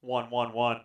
1-1-1.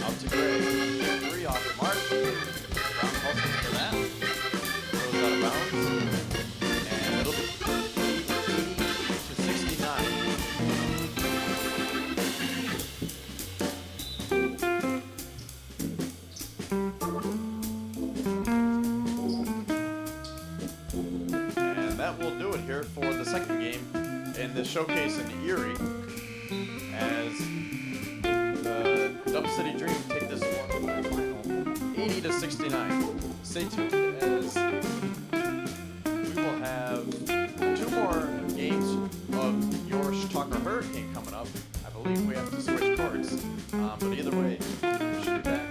Out to Gray. 3 off the mark. Brown pulses for that. Goes out of bounds. And it'll be 80 to 69. And that will do it here for the second game in the showcase in Erie, as the Dub City Dream take this one to the final 80 to 69. Stay tuned, as we will have 2 more games of your Chautauqua Hurricane coming up. I believe we have to switch cards, but either way, we should be back.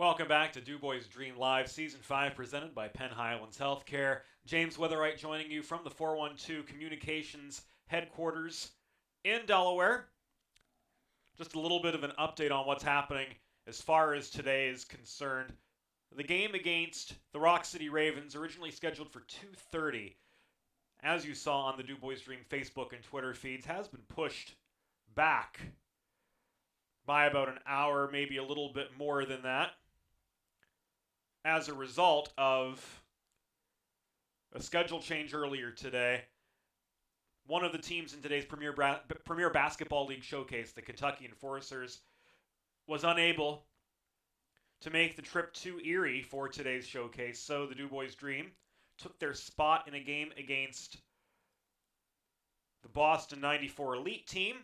Welcome back to DuBois Dream Live, Season 5, presented by Penn Highlands Healthcare. James Weatherite joining you from the 412 Communications headquarters in Delaware. Just a little bit of an update on what's happening as far as today is concerned. The game against the Rock City Ravens, originally scheduled for 2:30, as you saw on the DuBois Dream Facebook and Twitter feeds, has been pushed back by about an hour, maybe a little bit more than that, as a result of a schedule change earlier today. One of the teams in today's Premier Basketball League showcase, the Kentucky Enforcers, was unable to make the trip to Erie for today's showcase, so the DuBois Dream took their spot in a game against the Boston 94 Elite team,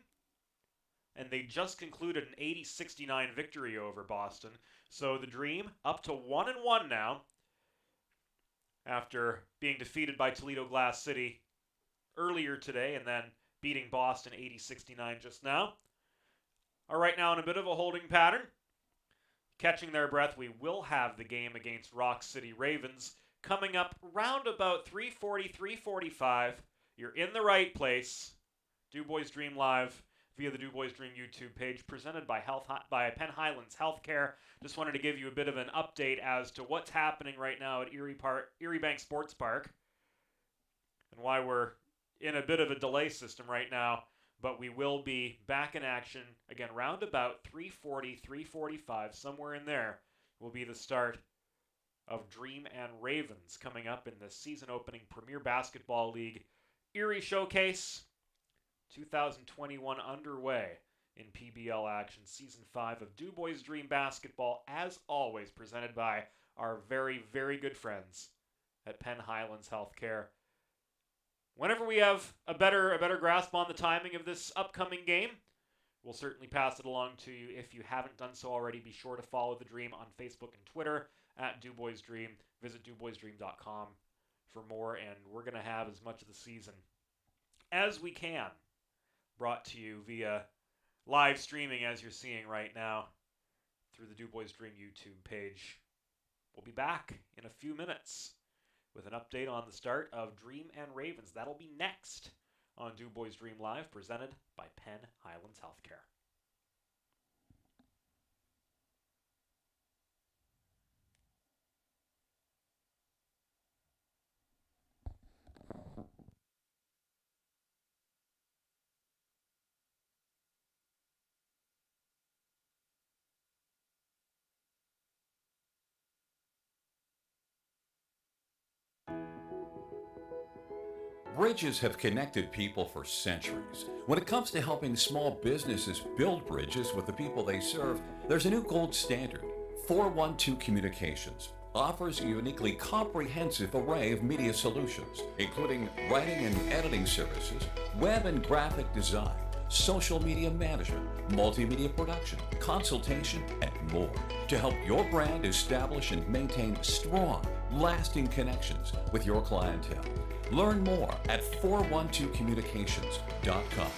and they just concluded an 80-69 victory over Boston. So the Dream up to 1-1 now, after being defeated by Toledo Glass City earlier today and then beating Boston 80-69 just now. Are right now in a bit of a holding pattern. Catching their breath, we will have the game against Rock City Ravens coming up round about 3:40, 3:45. You're in the right place. DuBois Dream Live via the DuBois Dream YouTube page, presented by Penn Highlands Healthcare. Just wanted to give you a bit of an update as to what's happening right now at Erie Bank Sports Park and why we're in a bit of a delay system right now. But we will be back in action again round about 3:40, 3:45, somewhere in there will be the start of Dream and Ravens coming up in the season opening Premier Basketball League Erie Showcase 2021 underway in PBL action. Season 5 of DuBois Dream Basketball, as always, presented by our very, very good friends at Penn Highlands Healthcare. Whenever we have a better grasp on the timing of this upcoming game, we'll certainly pass it along to you. If you haven't done so already, be sure to follow the Dream on Facebook and Twitter at DuBois Dream. Visit DuBoisDream.com for more, and we're going to have as much of the season as we can brought to you via live streaming, as you're seeing right now through the DuBois Dream YouTube page. We'll be back in a few minutes with an update on the start of Dream and Ravens. That'll be next on DuBois Dream Live, presented by Penn Highlands Healthcare. Bridges have connected people for centuries. When it comes to helping small businesses build bridges with the people they serve, there's a new gold standard. 412 Communications offers a uniquely comprehensive array of media solutions, including writing and editing services, web and graphic design, social media management, multimedia production, consultation, and more to help your brand establish and maintain strong, lasting connections with your clientele. Learn more at 412communications.com.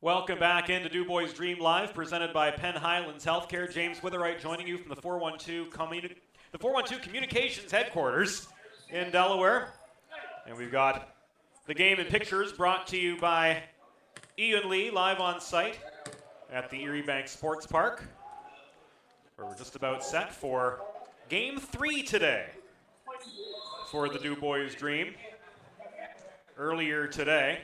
Welcome back into DuBois Dream Live, presented by Penn Highlands Healthcare. James Witherite joining you from the 412 Communications headquarters in Delaware. And we've got the game and pictures brought to you by Ian Lee, live on site at the Erie Bank Sports Park, where we're just about set for Game 3 today for the DuBois Dream. Earlier today,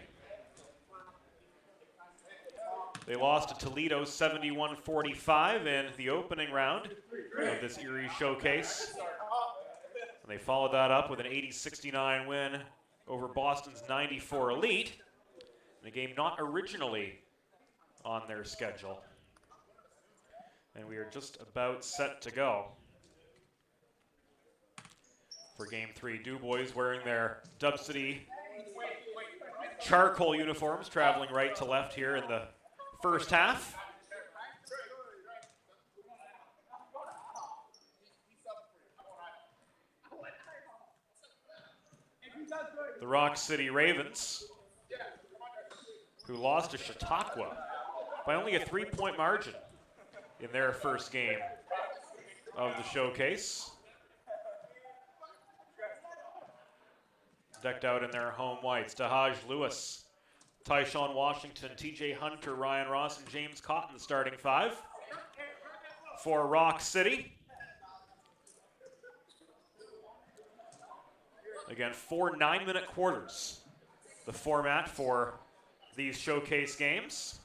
they lost to Toledo 71-45 in the opening round of this Erie Showcase. And they followed that up with an 80-69 win over Boston's 94 Elite, in a game not originally on their schedule. And we are just about set to go for Game 3. DuBois wearing their Dub City charcoal uniforms, traveling right to left here in the first half. The Rock City Ravens, who lost to Chautauqua by only a 3-point margin in their first game of the showcase. Decked out in their home whites. Dahaj Lewis, Tyshawn Washington, TJ Hunter, Ryan Ross, and James Cotton starting five for Rock City. Again, 4 9-minute quarters, the format for these showcase games.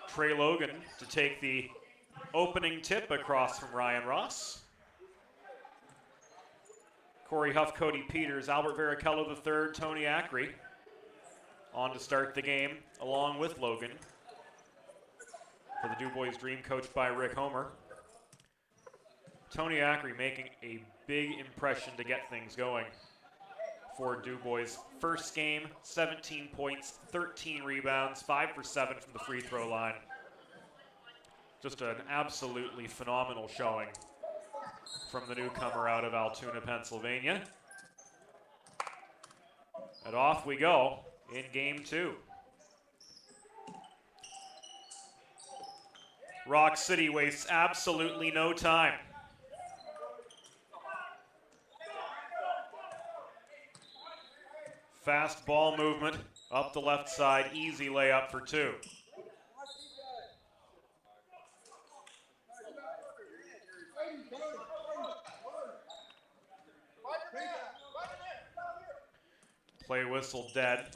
Trey Logan to take the opening tip across from Ryan Ross. Corey Huff, Cody Peters, Albert Varichello III, Tony Acri on to start the game along with Logan for the DuBois Dream, coached by Rick Homer. Tony Acri making a big impression to get things going for DuBois. First game, 17 points, 13 rebounds, 5 for 7 from the free throw line. Just an absolutely phenomenal showing from the newcomer out of Altoona, Pennsylvania. And off we go in Game 2. Rock City wastes absolutely no time. Fast ball movement up the left side, easy layup for 2. Play whistle dead.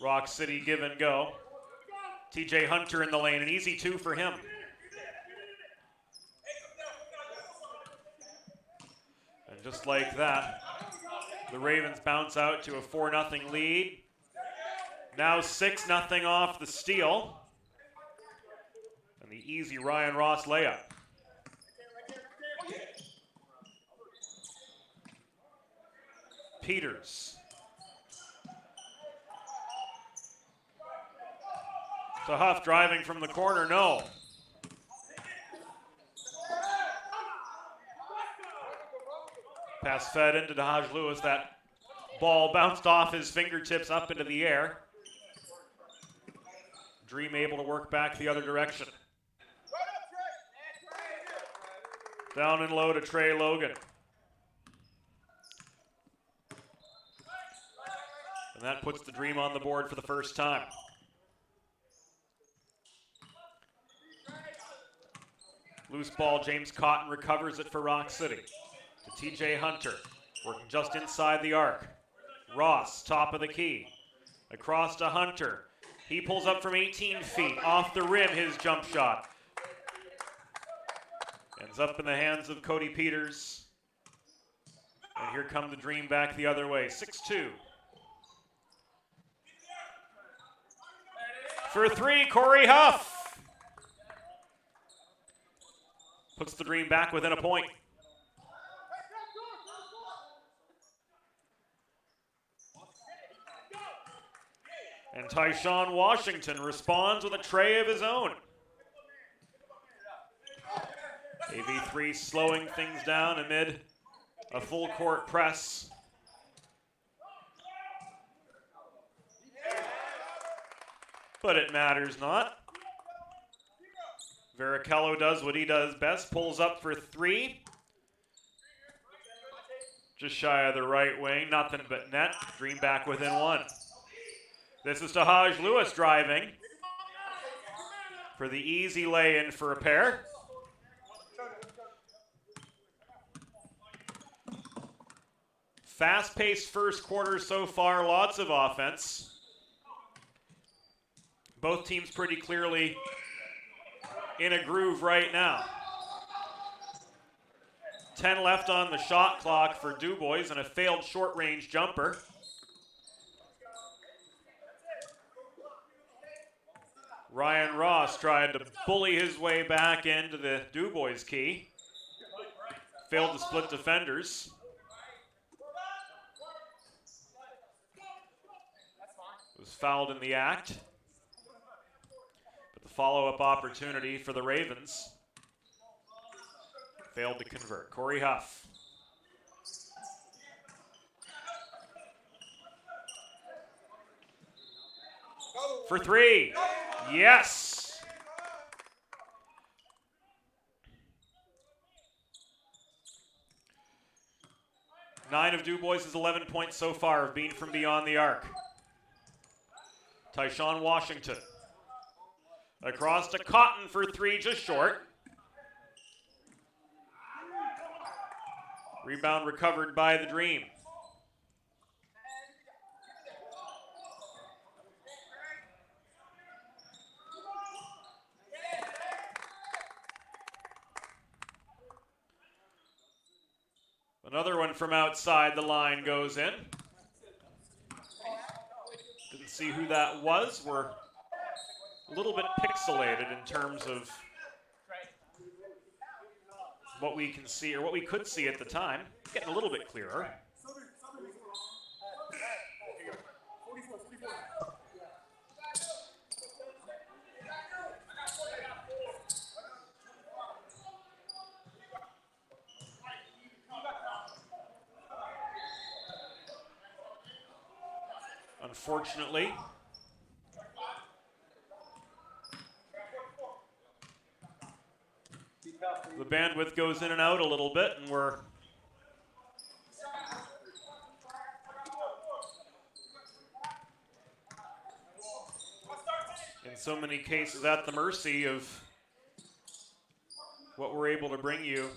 Rock City give and go. TJ Hunter in the lane, an easy 2 for him. And just like that, the Ravens bounce out to a 4-0 lead. Now 6-0 off the steal. And the easy Ryan Ross layup. Peters. So Huff driving from the corner, no. Pass fed into Dahaj Lewis. That ball bounced off his fingertips up into the air. Dream able to work back the other direction. Down and low to Trey Logan. And that puts the Dream on the board for the first time. Loose ball, James Cotton recovers it for Rock City. To TJ Hunter, working just inside the arc. Ross, top of the key. Across to Hunter. He pulls up from 18 feet. Off the rim, his jump shot. Ends up in the hands of Cody Peters. And here come the Dream back the other way. 6-2. For 3, Corey Huff. Puts the Dream back within a point. And Tyshawn Washington responds with a tray of his own. AV3 slowing things down amid a full court press. but it matters not. Varichello does what he does best, pulls up for three. Just shy of the right wing, nothing but net. Dream back within one. This is Tahaj Lewis driving for the easy lay-in for a pair. Fast-paced first quarter so far, lots of offense. Both teams pretty clearly in a groove right now. 10 left on the shot clock for DuBois and a failed short-range jumper. Ryan Ross tried to bully his way back into the DuBois key. Failed to split defenders. Was fouled in the act. But the follow-up opportunity for the Ravens failed to convert. Corey Huff. For three. Yes. Nine of DuBois' 11 points so far have been from beyond the arc. Tyshawn Washington. Across to Cotton for three, just short. Rebound recovered by the Dream. Another one from outside the line goes in. Didn't see who that was. We're a little bit pixelated in terms of what we can see, or what we could see at the time. Getting a little bit clearer. Unfortunately, the bandwidth goes in and out a little bit, and we're in so many cases at the mercy of what we're able to bring you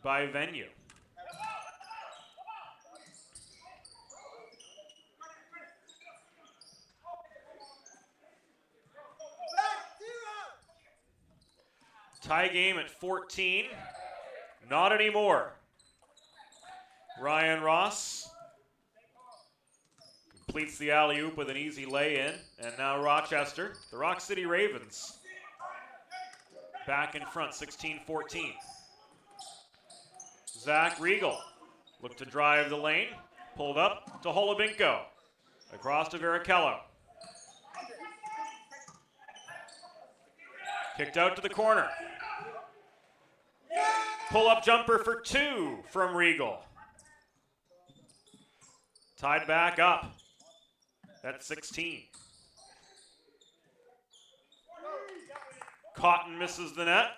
by venue. Tie game at 14. Not anymore. Ryan Ross completes the alley-oop with an easy lay-in. And now Rochester, the Rock City Ravens, back in front, 16-14. Zach Riegel looked to drive the lane. Pulled up to Holobinko. Across to Varichello. Kicked out to the corner. Pull-up jumper for two from Riegel. Tied back up at 16. Cotton misses the net.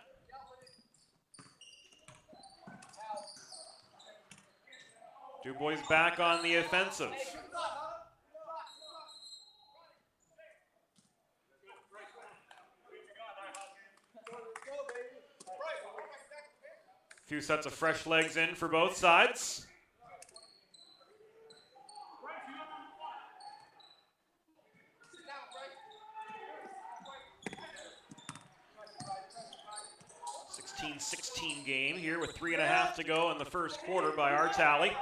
DuBois back on the offensive. Few sets of fresh legs in for both sides. (16-16) game here with 3.5 to go in the first quarter by our tally.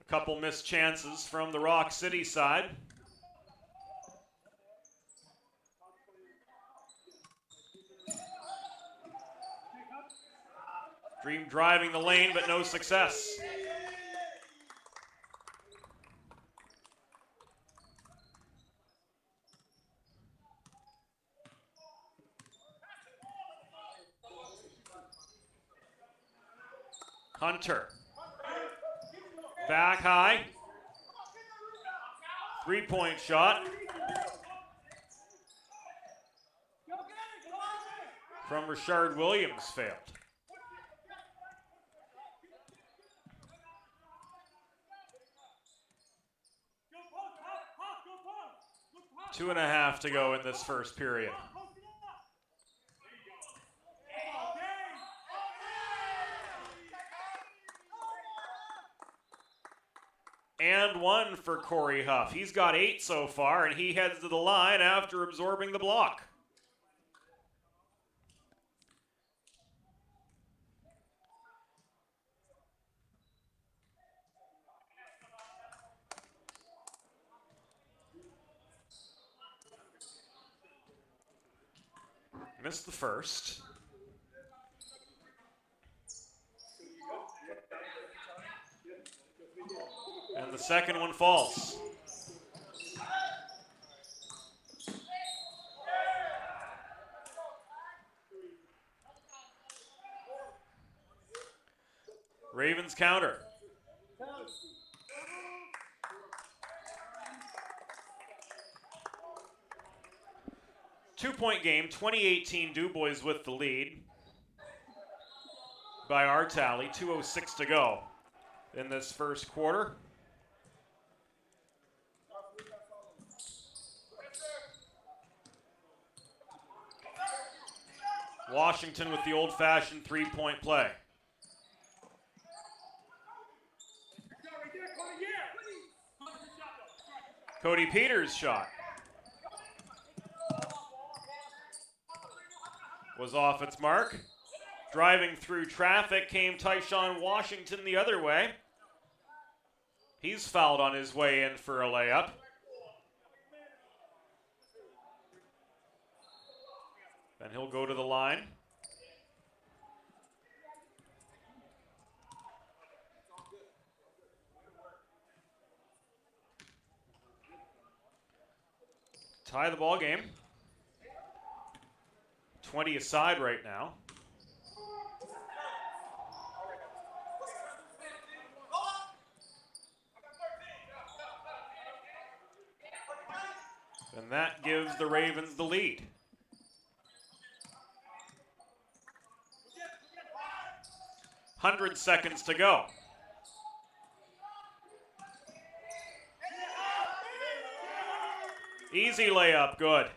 A couple missed chances from the Rock City side. Dream driving the lane, but no success. Hunter. Back high. Three-point shot from Richard Williams failed. Two and a half to go in this first period. And one for Corey Huff. He's got 8 so far, and he heads to the line after absorbing the block. Missed the first. And the second one falls. Ravens counter. Two-point game, 2018 DuBois with the lead by our tally, 2:06 to go in this first quarter. Washington with the old-fashioned three-point play. Cody Peters' shot was off its mark. Driving through traffic came Tyshawn Washington the other way. He's fouled on his way in for a layup. Then he'll go to the line. Tie the ball game. 20 aside right now. And that gives the Ravens the lead. .100 to go. Easy layup, good.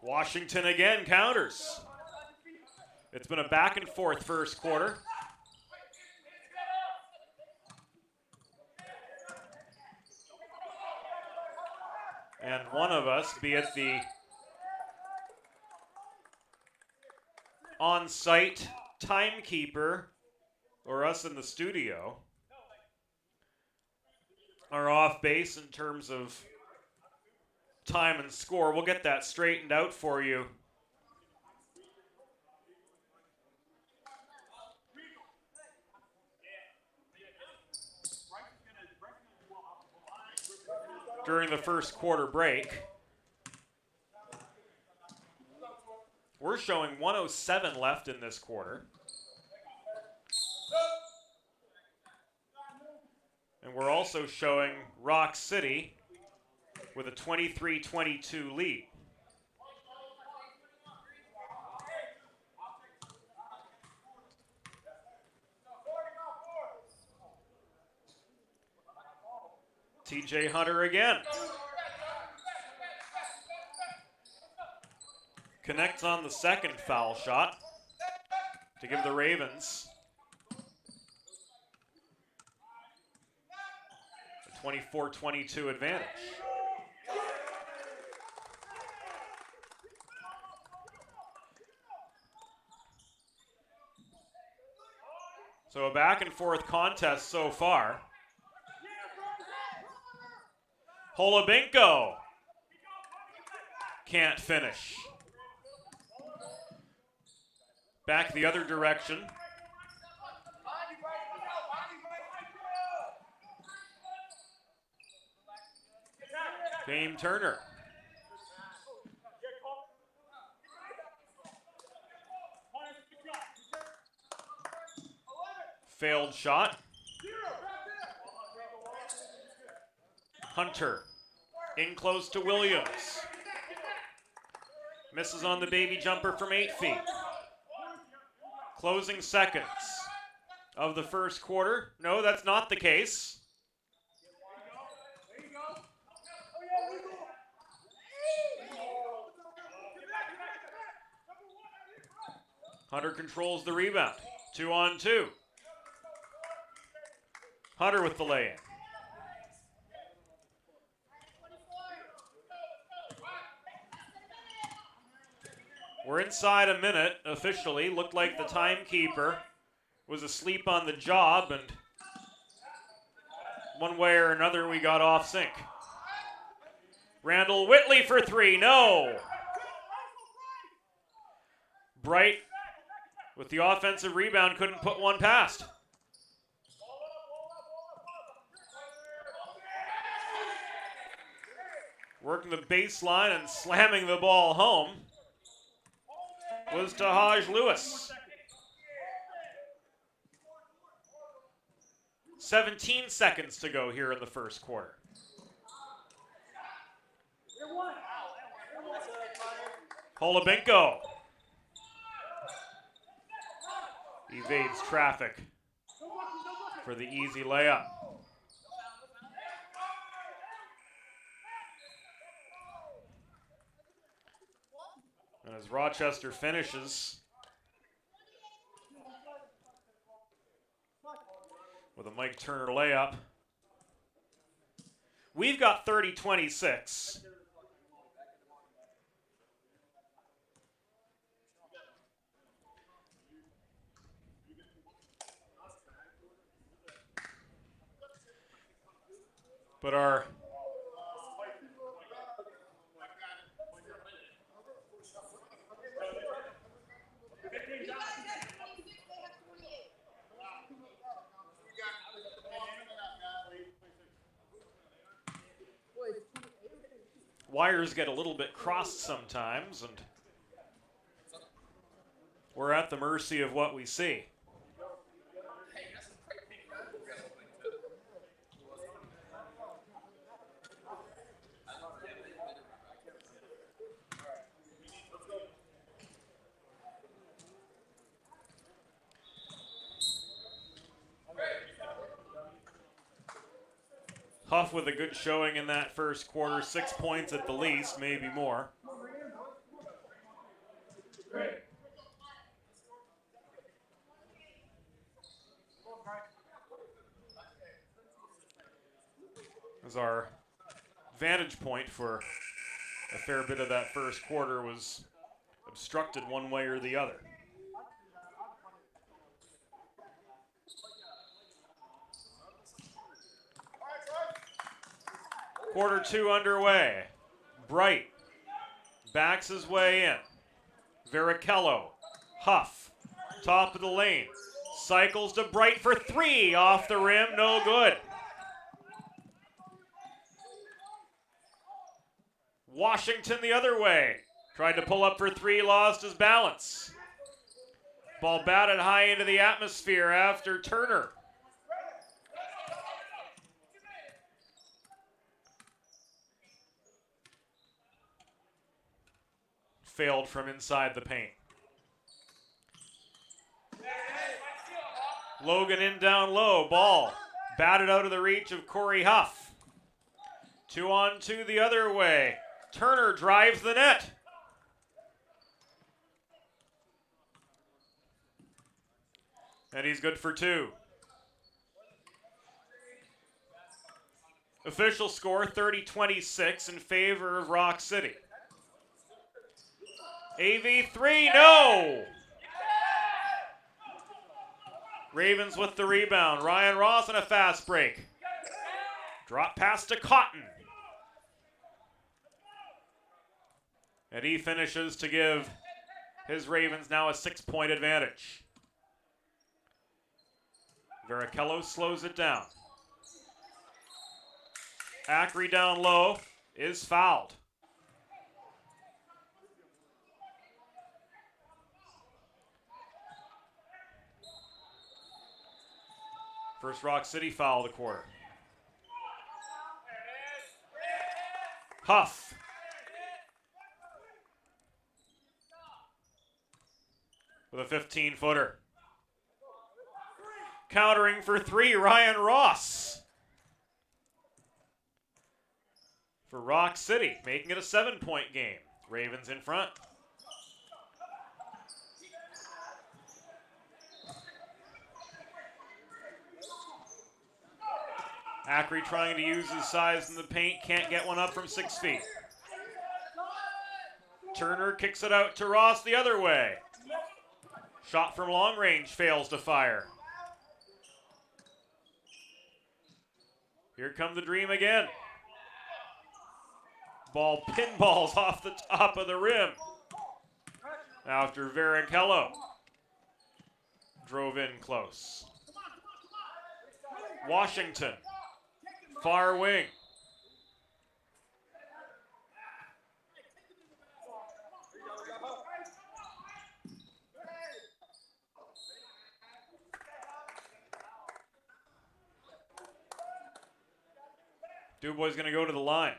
Washington again counters. It's been a back and forth first quarter. And one of us, be it the on-site timekeeper or us in the studio, are off base in terms of time and score. We'll get that straightened out for you. During the first quarter break. We're showing 1:07 left in this quarter. And we're also showing Rock City with a 23-22 lead. TJ Hunter again. Connects on the second foul shot to give the Ravens a 24-22 advantage. So a back and forth contest so far. Holobinko can't finish. Back the other direction. Dame Turner. Failed shot. Hunter in close to Williams. Misses on the baby jumper from 8 feet. Closing seconds of the first quarter. No, that's not the case. Hunter controls the rebound. 2-on-2. Hunter with the lay-in. We're inside a minute officially. Looked like the timekeeper was asleep on the job, and one way or another we got off sync. Randall Whitley for 3, no. Bright with the offensive rebound couldn't put one past. Working the baseline and slamming the ball home was Tahaj Lewis. 17 seconds to go here in the first quarter. Holubinko evades traffic for the easy layup. And as Rochester finishes with a Mike Turner layup, we've got 30-26. But our wires get a little bit crossed sometimes, and we're at the mercy of what we see. Huff with a good showing in that first quarter, 6 points at the least, maybe more. As our vantage point for a fair bit of that first quarter was obstructed one way or the other. Quarter 2 underway. Bright backs his way in. Varichello, Huff, top of the lane. Cycles to Bright for 3, off the rim, no good. Washington the other way. Tried to pull up for 3, lost his balance. Ball batted high into the atmosphere after Turner. Failed from inside the paint. Logan in down low. Ball batted out of the reach of Corey Huff. 2-on-2 the other way. Turner drives the net. And he's good for 2. Official score 30-26 in favor of Rock City. AV3, no! Ravens with the rebound. Ryan Ross on a fast break. Drop pass to Cotton. And he finishes to give his Ravens now a 6-point advantage. Varichello slows it down. Acri down low is fouled. First Rock City foul of the quarter. Huff. With a 15-footer. Countering for three, Ryan Ross. For Rock City, making it a 7-point game. Ravens in front. Ackery trying to use his size in the paint, can't get one up from 6 feet. Turner kicks it out to Ross the other way. Shot from long range fails to fire. Here come the Dream again. Ball pinballs off the top of the rim. After Varichello drove in close. Washington, far wing. DuBois going to go to the line.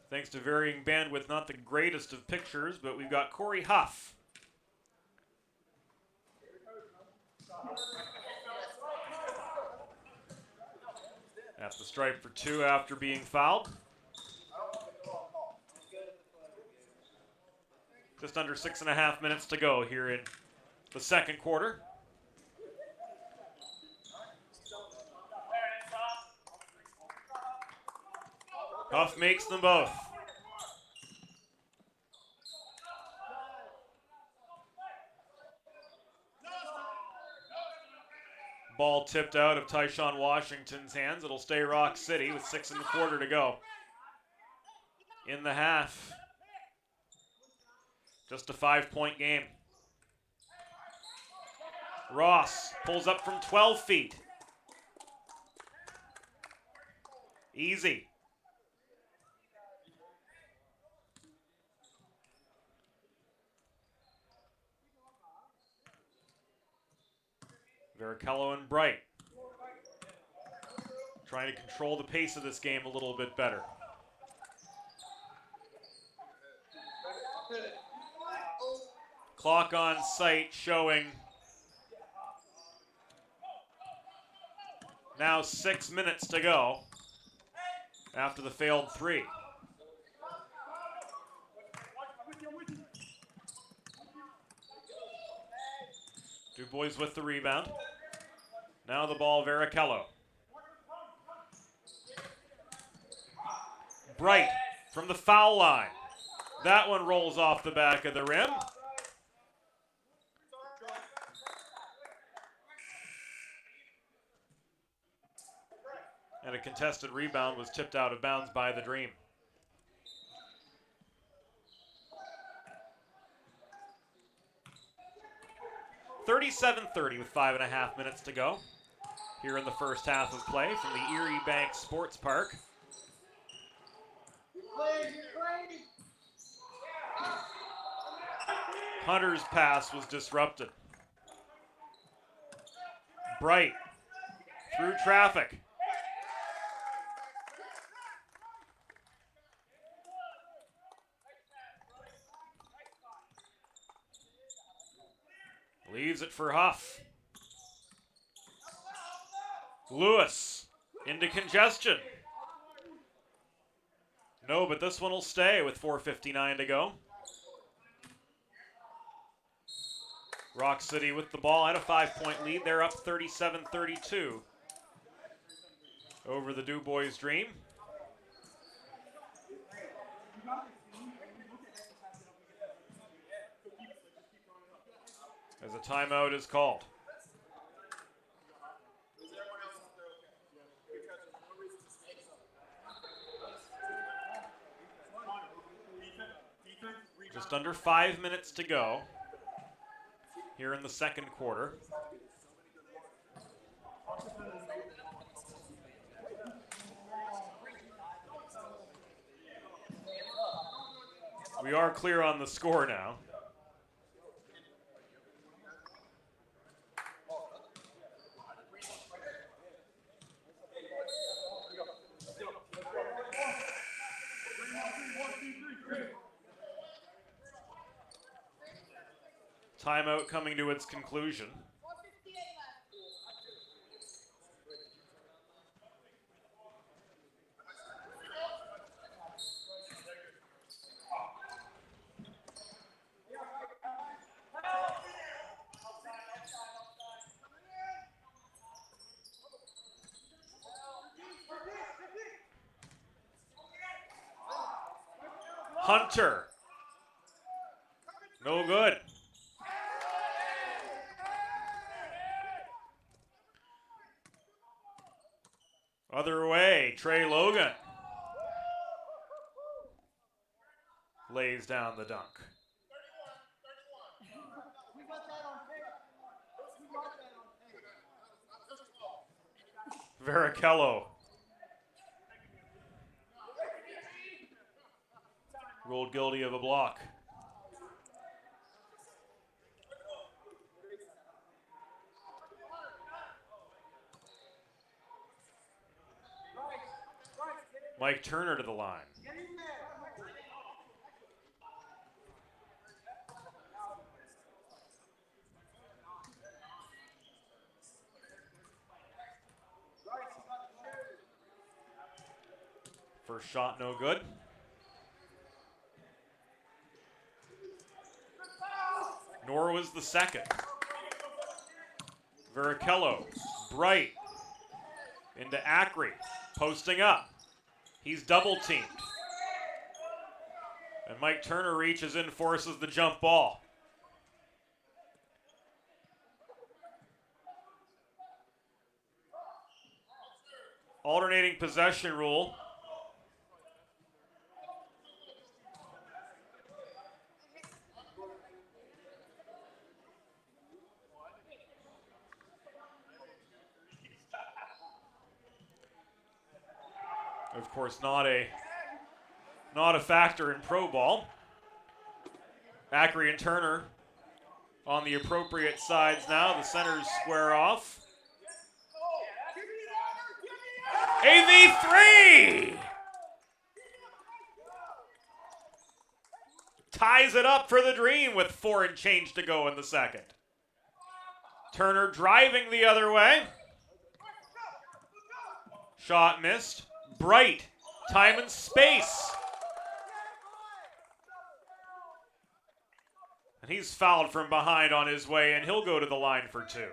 Thanks to varying bandwidth, not the greatest of pictures, but we've got Corey Huff. At the stripe for two after being fouled. Just under 6.5 minutes to go here in the second quarter. Huff makes them both. Ball tipped out of Tyshawn Washington's hands. It'll stay Rock City with 6.25 to go in the half. Just a 5-point game. Ross pulls up from 12 feet. Easy. Varichello and Bright trying to control the pace of this game a little bit better. Clock on site showing now 6 minutes to go after the failed three. DuBois with the rebound. Now the ball, Varichello. Bright from the foul line. That one rolls off the back of the rim. And a contested rebound was tipped out of bounds by the Dream. (37-30) with 5.5 minutes to go here in the first half of play from the Erie Bank Sports Park. Hunter's pass was disrupted. Bright through traffic. Leaves it for Huff. Lewis into congestion. No, but this one will stay with 4:59 to go. Rock City with the ball at a 5-point lead. They're up 37-32 over the DuBois Dream. As a timeout is called. Just under 5 minutes to go here in the second quarter. We are clear on the score now. Timeout coming to its conclusion. Hunter. No good. Other way, Trey Logan lays down the dunk. Varichello ruled guilty of a block. Mike Turner to the line. First shot, no good. Nor was the second. Varichello, Bright, into Acri, posting up. He's double teamed. And Mike Turner reaches in, forces the jump ball. Alternating possession rule. Of course, not a factor in pro ball. Acri and Turner on the appropriate sides now. The centers square off. AV3! Ties it up for the Dream with 4 and change to go in the second. Turner driving the other way. Shot missed. Bright, time and space. And he's fouled from behind on his way, and he'll go to the line for 2.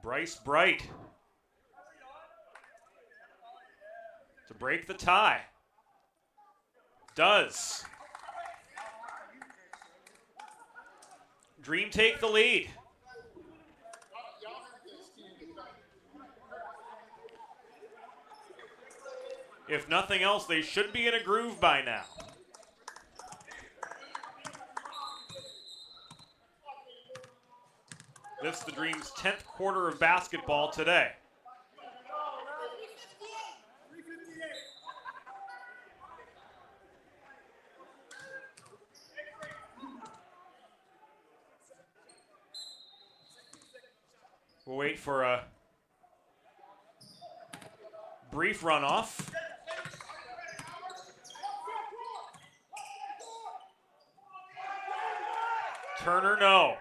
Bryce Bright to break the tie. Does. Dream take the lead. If nothing else, they should be in a groove by now. This is the Dream's 10th quarter of basketball today. We'll wait for a brief runoff. Turner, no.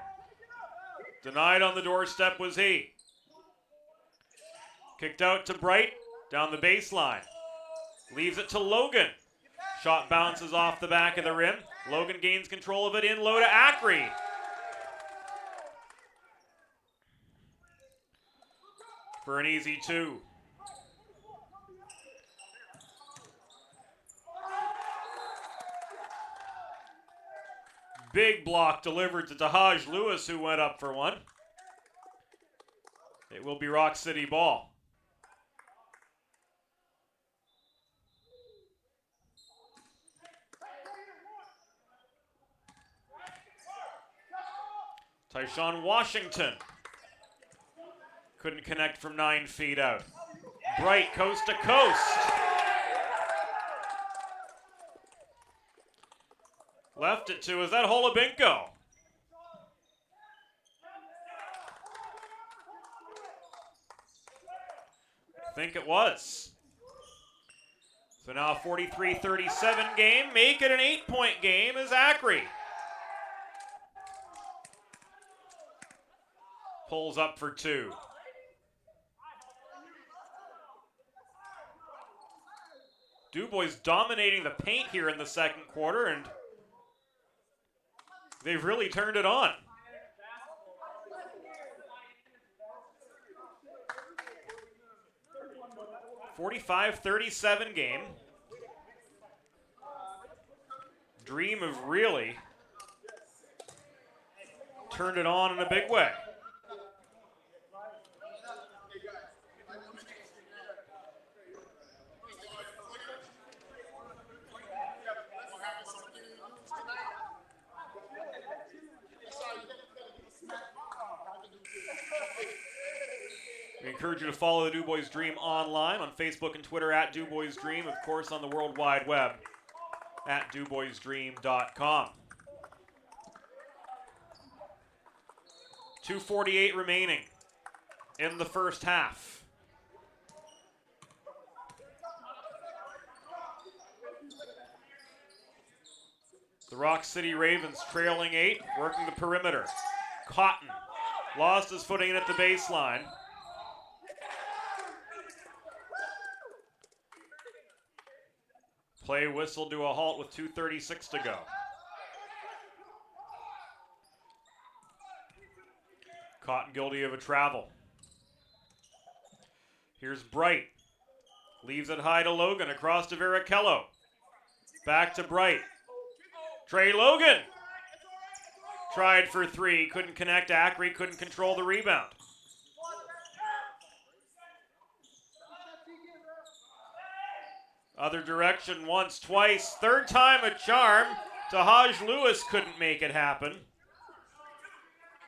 Denied on the doorstep was he. Kicked out to Bright, down the baseline. Leaves it to Logan. Shot bounces off the back of the rim. Logan gains control of it in low to Acri. For an easy 2. Big block delivered to Tahaj Lewis, who went up for one. It will be Rock City ball. Tyshawn Washington couldn't connect from 9 feet out. Bright coast to coast. Left it to, is that Holubinko? I think it was. So now a 43-37 game. Make it an 8-point game is Acri. Pulls up for 2. DuBois dominating the paint here in the second quarter, and they've really turned it on. (45-37) game. Dream have really turned it on in a big way. We encourage you to follow the DuBois Dream online on Facebook and Twitter at DuBois Dream, of course on the World Wide Web at DuBoisDream.com. 2:48 remaining in the first half. The Rock City Ravens trailing 8, working the perimeter. Cotton lost his footing at the baseline. Play whistled to a halt with 2:36 to go. Cotton guilty of a travel. Here's Bright. Leaves it high to Logan, across to Veracello. Back to Bright. Trey Logan tried for 3, couldn't connect. Acri couldn't control the rebound. Other direction once, twice, third time a charm. Tahaj Lewis couldn't make it happen.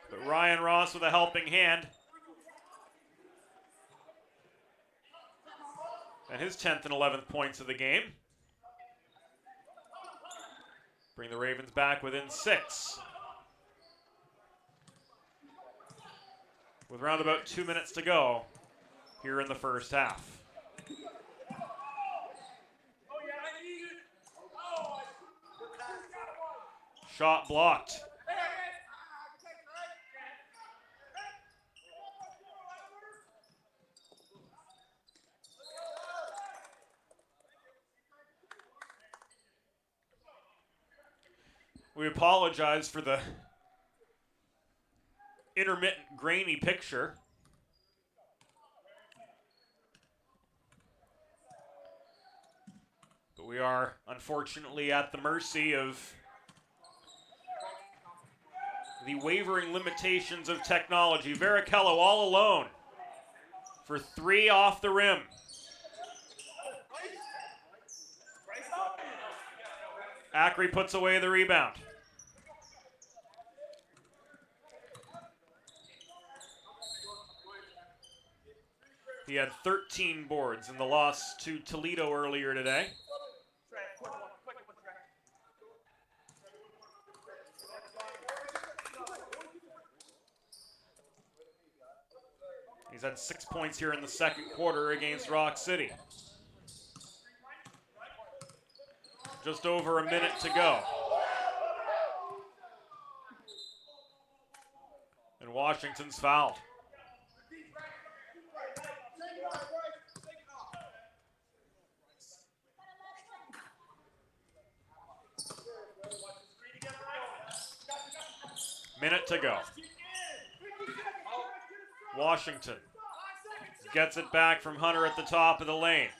But Ryan Ross with a helping hand. And his 10th and 11th points of the game. Bring the Ravens back within 6. With around about 2 minutes to go here in the first half. Shot blocked. We apologize for the intermittent grainy picture. But we are unfortunately at the mercy of the wavering limitations of technology. Veracello all alone for 3 off the rim. Acri puts away the rebound. He had 13 boards in the loss to Toledo earlier today. He's had 6 points here in the second quarter against Rock City. Just over a minute to go. And Washington's fouled. Minute to go. Washington gets it back from Hunter at the top of the lane.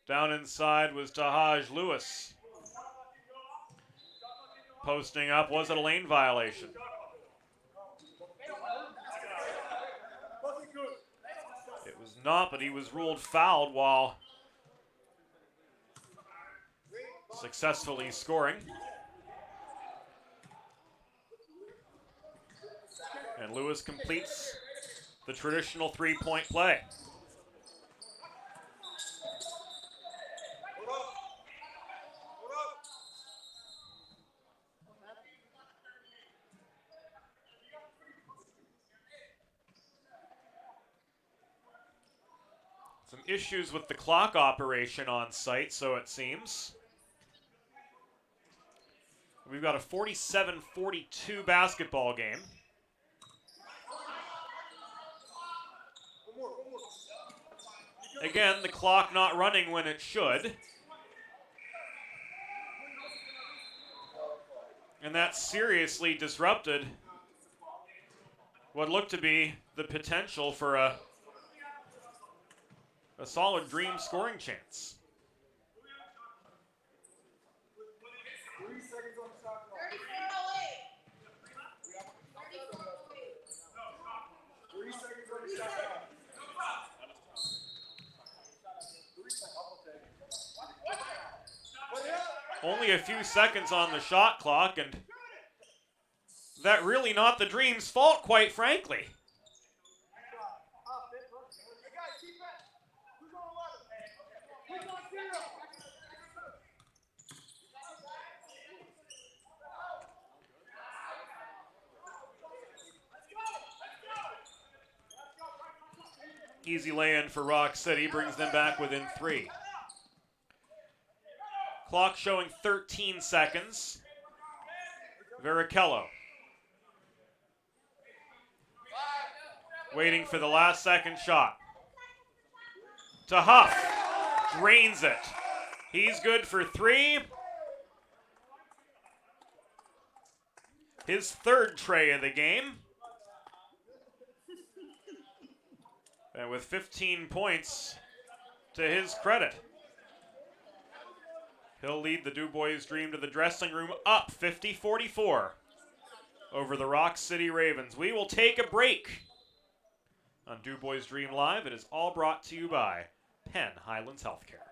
Down inside was Tahaj Lewis. Posting up, was it a lane violation? It was not, but he was ruled fouled while successfully scoring. And Lewis completes the traditional three-point play. Some issues with the clock operation on site, so it seems. We've got a 47-42 basketball game. Again, the clock not running when it should. And that seriously disrupted what looked to be the potential for a solid Dream scoring chance. Only a few seconds on the shot clock, and that really not the Dream's fault, quite frankly. Easy lay-in for Rock City, brings them back within 3. Clock showing 13 seconds. Varichello waiting for the last second shot. To Huff, drains it. He's good for 3. His third tray of the game. And with 15 points to his credit. He'll lead the DuBois Dream to the dressing room up 50-44 over the Rock City Ravens. We will take a break on DuBois Dream Live. It is all brought to you by Penn Highlands Healthcare.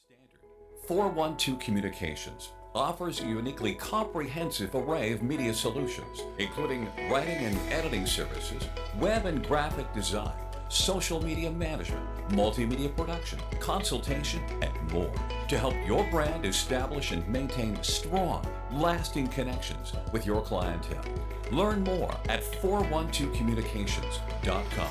Standard 412 Communications offers a uniquely comprehensive array of media solutions, including writing and editing services, web and graphic design, social media management, multimedia production, consultation, and more to help your brand establish and maintain strong, lasting connections with your clientele. Learn more at 412communications.com.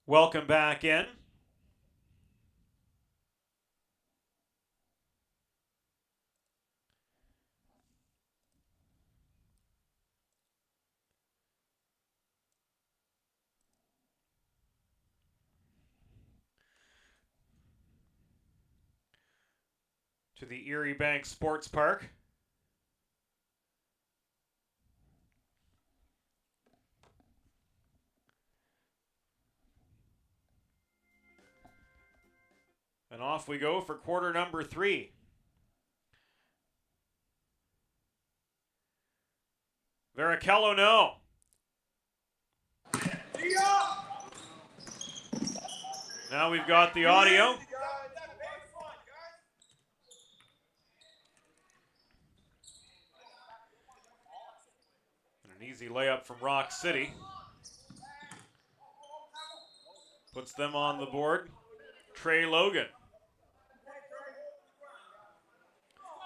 Welcome back in. To the Erie Bank Sports Park. And off we go for quarter number 3. Varichello, no. Now we've got the audio. And an easy layup from Rock City. Puts them on the board. Trey Logan,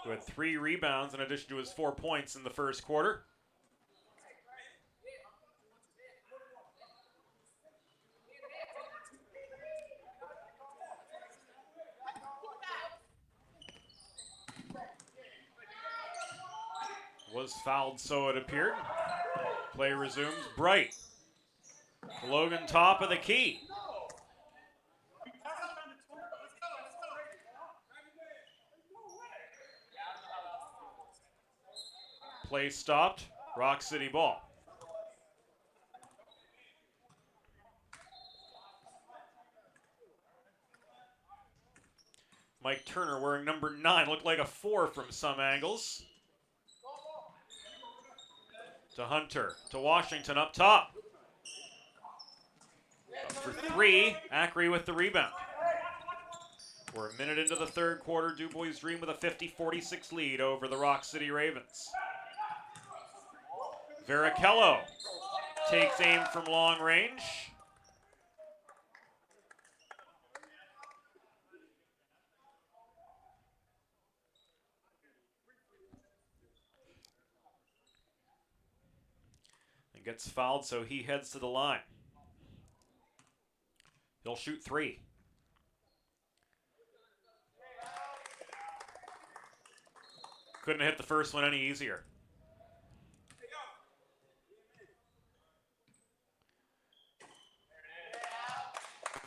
who had 3 rebounds in addition to his 4 points in the first quarter. Was fouled, so it appeared. Play resumes. Bright. Logan, top of the key. Play stopped. Rock City ball. Mike Turner wearing number 9. Looked like a 4 from some angles. To Hunter. To Washington up top. Up for 3. Acri with the rebound. We're a minute into the third quarter. DuBois Dream with a 50-46 lead over the Rock City Ravens. Varichello takes aim from long range. And gets fouled, so he heads to the line. He'll shoot 3. Couldn't hit the first one any easier.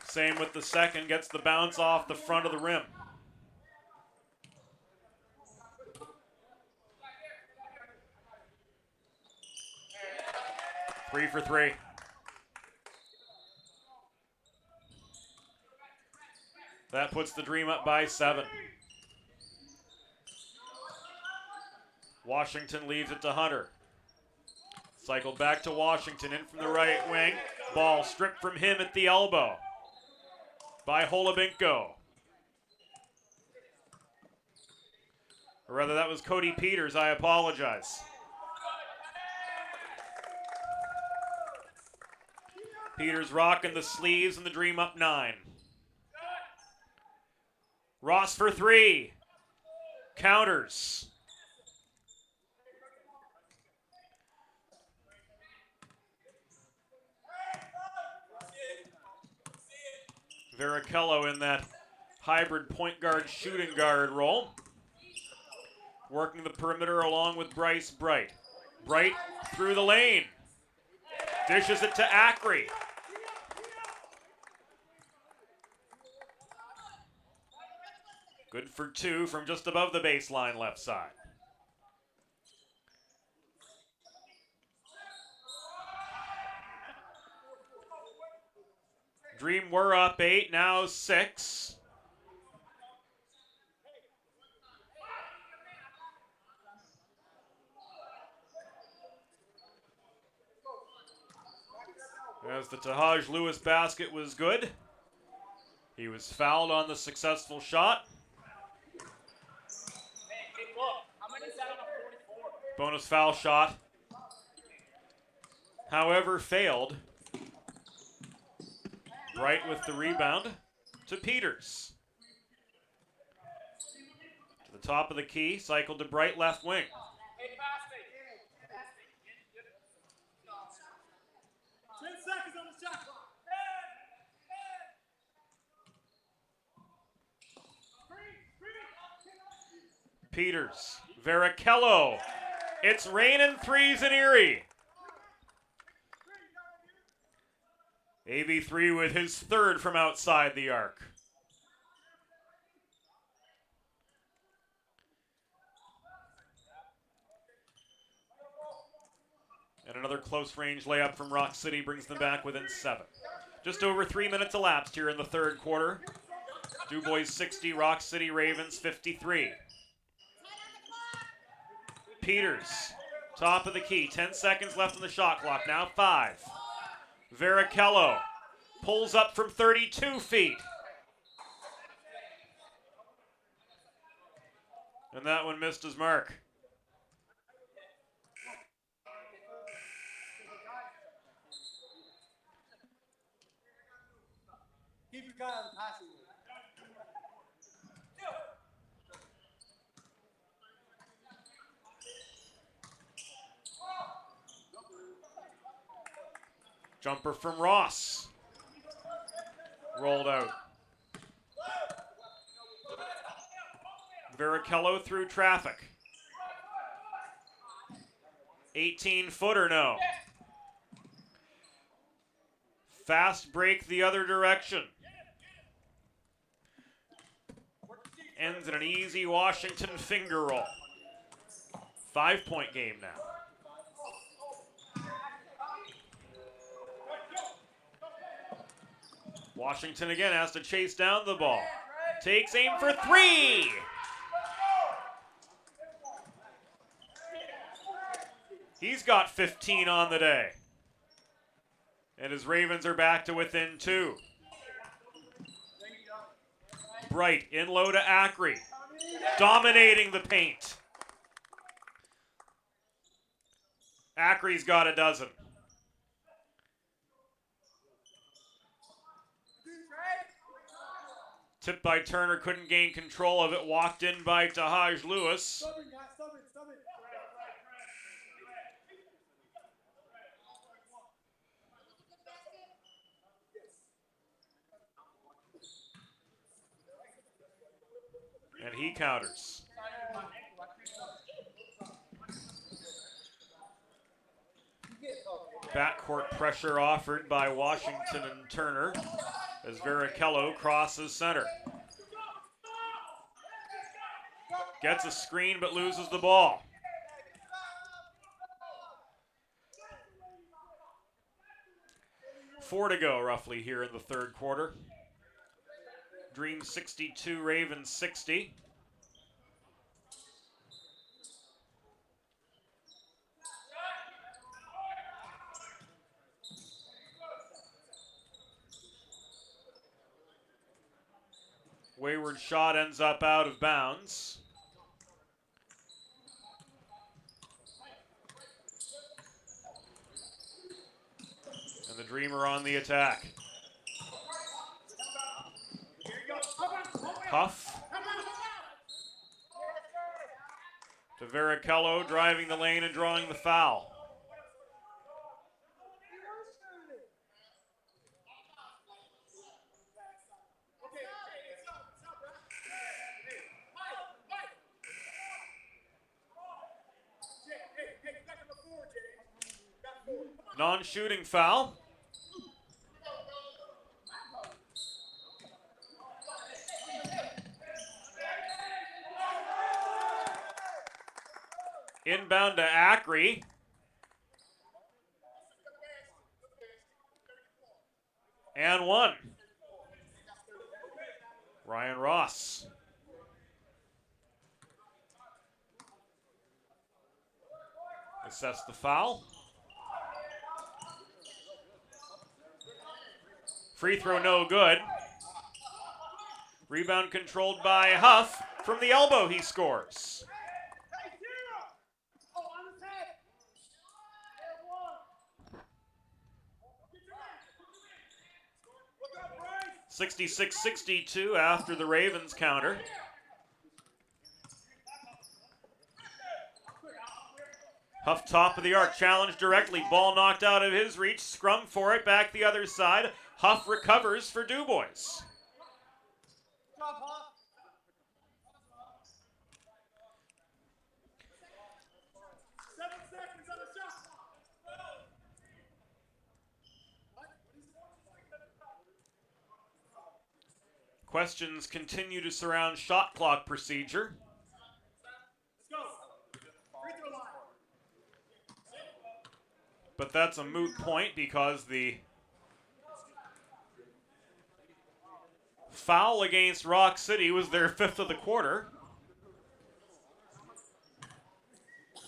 Same with the second, gets the bounce off the front of the rim. Three for 3. That puts the Dream up by 7. Washington leaves it to Hunter. Cycled back to Washington, in from the right wing. Ball stripped from him at the elbow by Holubinko. Or rather, that was Cody Peters. I apologize. Peters rocking the sleeves and the Dream up 9. Ross for 3. Counters. Varichello in that hybrid point guard shooting guard role. Working the perimeter along with Bryce Bright. Bright through the lane. Dishes it to Acri. Good for 2 from just above the baseline left side. Dream were up 8, now 6. As the Tahaj Lewis basket was good. He was fouled on the successful shot. Bonus foul shot. However, failed. Bright with the rebound to Peters. To the top of the key, cycled to Bright left wing. Peters, Vericello. It's raining threes in Erie. AV3 with his third from outside the arc. And another close range layup from Rock City brings them back within 7. Just over 3 minutes elapsed here in the third quarter. DuBois 60, Rock City Ravens 53. Peters, top of the key, 10 seconds left on the shot clock, now 5. Vericello pulls up from 32 feet. And that one missed his mark. Keep your guy on the passing lane. Jumper from Ross. Rolled out. Vericello through traffic. 18-footer, no. Fast break the other direction. Ends in an easy Washington finger roll. 5-point game now. Washington again has to chase down the ball. Takes aim for 3. He's got 15 on the day. And his Ravens are back to within 2. Bright in low to Acri. Dominating the paint. Acri's got a dozen. Tipped by Turner, couldn't gain control of it. Walked in by Tahaj Lewis. And he counters. Backcourt pressure offered by Washington and Turner as Vericello crosses center. Gets a screen but loses the ball. Four to go roughly here in the third quarter. Dream 62, Ravens 60. Wayward shot ends up out of bounds. And the Dreamer on the attack. Huff. To Vericello, driving the lane and drawing the foul. Non-shooting foul. Inbound to Acri. And one. Ryan Ross. Assess the foul. Free throw no good. Rebound controlled by Huff. From the elbow he scores. 66-62 after the Ravens counter. Huff top of the arc, challenged directly, ball knocked out of his reach, scrum for it, back the other side. Huff recovers for DuBois. Questions continue to surround shot clock procedure. But that's a moot point because the foul against Rock City was their 5th of the quarter.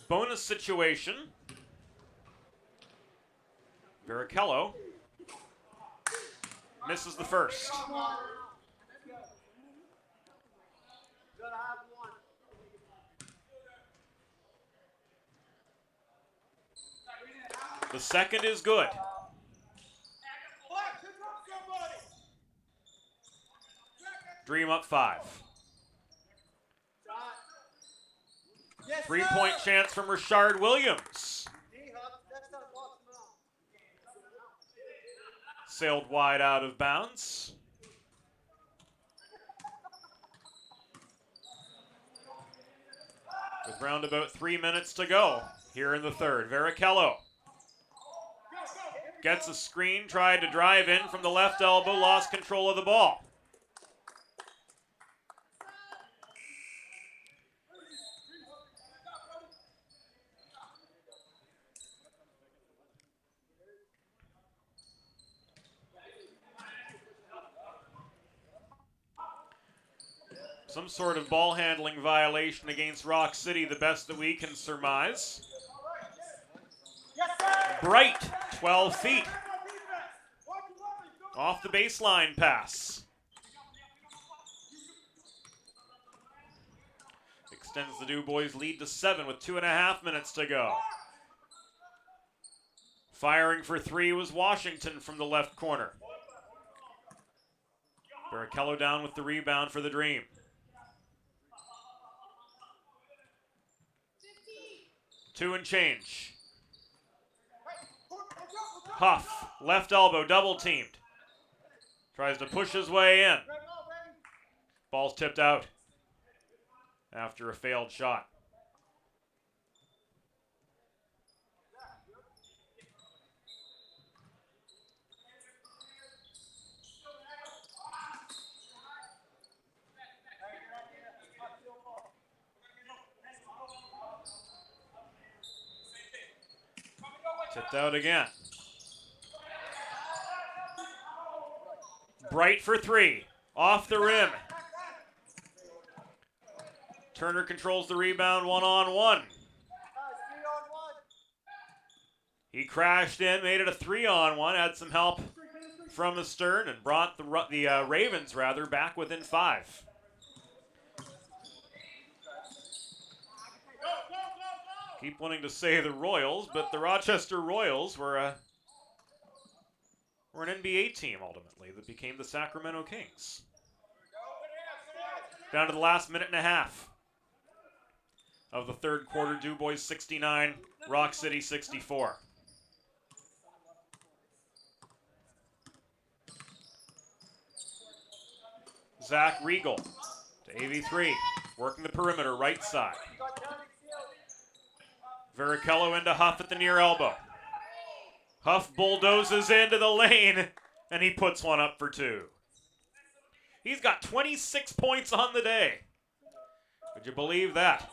Bonus situation. Varichello misses the first. The second is good. Dream up 5. 3-point chance from Richard Williams. Sailed wide out of bounds. With round about 3 minutes to go here in the third. Varichello gets a screen, tried to drive in from the left elbow, lost control of the ball. Some sort of ball handling violation against Rock City, the best that we can surmise. Bright, 12 feet. Off the baseline pass. Extends the DuBois lead to 7 with 2.5 minutes to go. Firing for 3 was Washington from the left corner. Varichello down with the rebound for the Dream. Two and change. Huff, left elbow, double teamed. Tries to push his way in. Ball's tipped out after a failed shot. Tipped out again. Bright for 3. Off the rim. Turner controls the rebound 1-on-1. He crashed in, made it a 3-on-1, had some help from the Stern and brought the Ravens back within 5. Keep wanting to say the Royals, but the Rochester Royals were an NBA team ultimately that became the Sacramento Kings. Down to the last minute and a half of the third quarter. DuBois 69, Rock City 64. Zach Regal to AV3, working the perimeter, right side. Varichello into Huff at the near elbow. Huff bulldozes into the lane, and he puts one up for 2. He's got 26 points on the day. Would you believe that?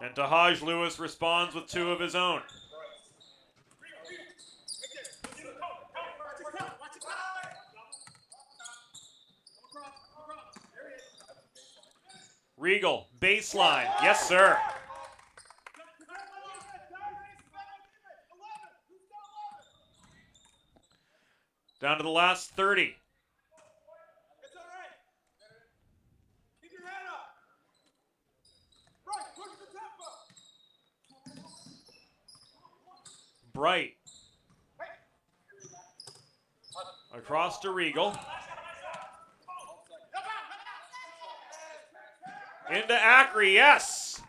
And Tahaj Lewis responds with 2 of his own. Regal, baseline. Yes, sir. Down to the last 30. Bright. Across to Regal. Into Acri, yes.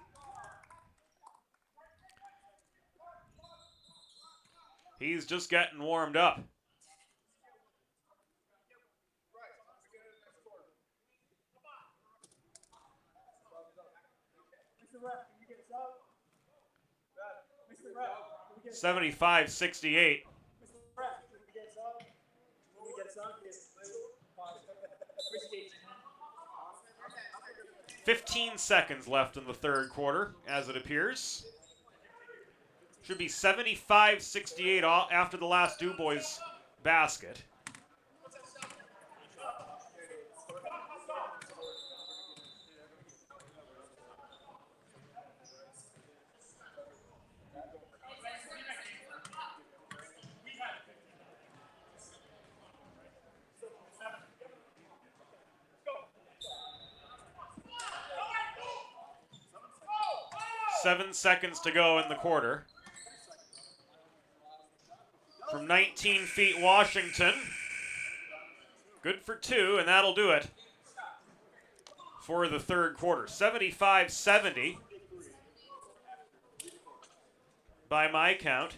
He's just getting warmed up. Mr. Ref, can you get us up? Mr. Ref, can we get 75-68. Mr. Ref. .15 left in the third quarter, as it appears. Should be 75-68 after the last DuBois basket. Seven seconds to go in the quarter. From 19 feet, Washington. Good for two, and that'll do it for the third quarter. 75-70 by my count.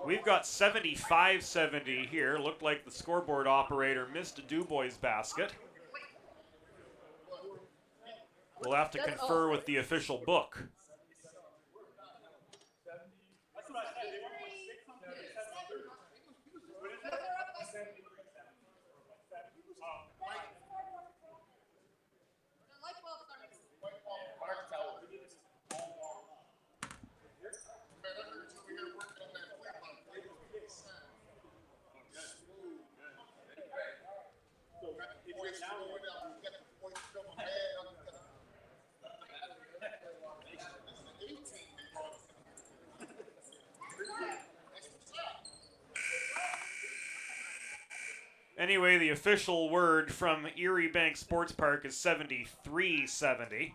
We've got 75-70 here. Looked like the scoreboard operator missed a DuBois basket. We'll have to confer with the official book. Anyway, the official word from Erie Bank Sports Park is 73-70.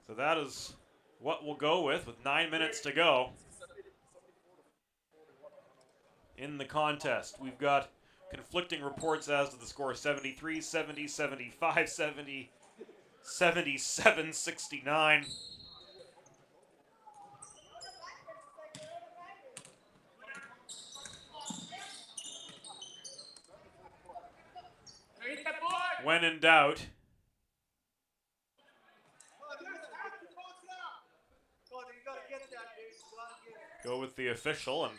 So that is what we'll go with 9 minutes to go in the contest. We've got conflicting reports as to the score: 73-70, 75-70, 77-69. When in doubt, go with the official. And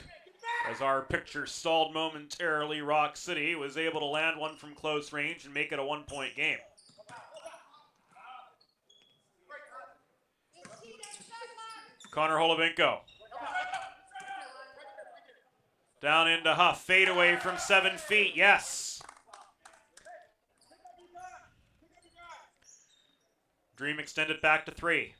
as our picture stalled momentarily, Rock City was able to land one from close range and make it a 1-point game. Connor Holovinko. Down into Huff. Fade away from 7 feet. Yes. Dream extended back to 3.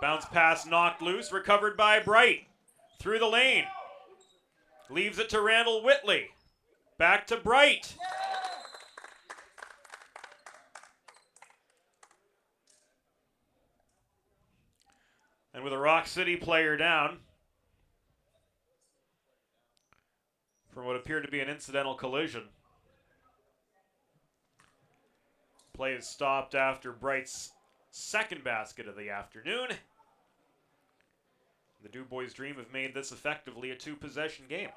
Bounce pass knocked loose. Recovered by Bright. Through the lane. Leaves it to Randall Whitley. Back to Bright. And with a Rock City player down from what appeared to be an incidental collision, play is stopped after Bright's second basket of the afternoon. The DuBois Dream have made this effectively a 2-possession game.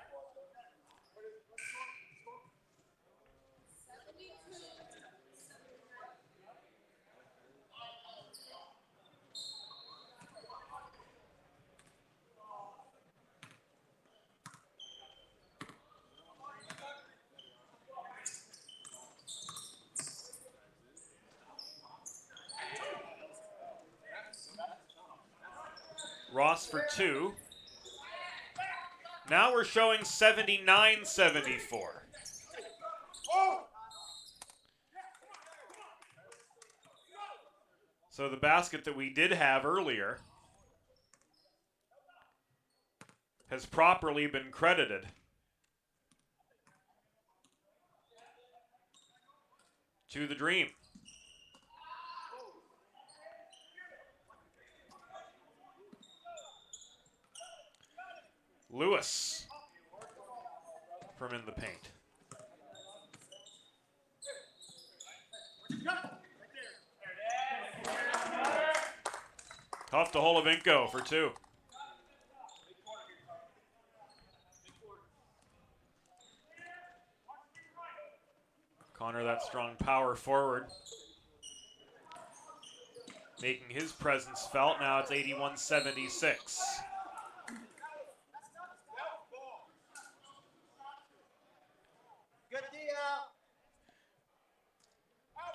Ross for 2. Now we're showing 79-74. So the basket that we did have earlier has properly been credited to the Dream. Lewis from in the paint. Huff to Holovinko for 2. Connor, that strong power forward, making his presence felt. Now it's 81-76.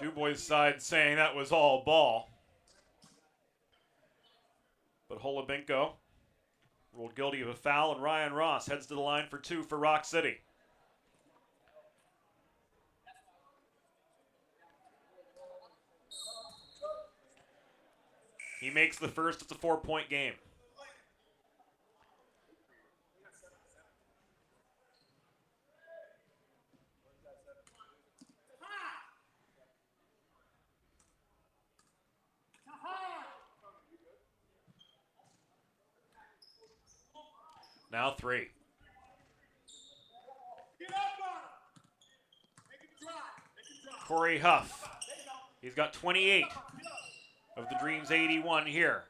DuBois' side saying that was all ball. But Holovinko ruled guilty of a foul, and Ryan Ross heads to the line for 2 for Rock City. He makes the first. It's a 4-point game. Now 3. Corey Huff. He's got 28 of the Dreams' 81 here.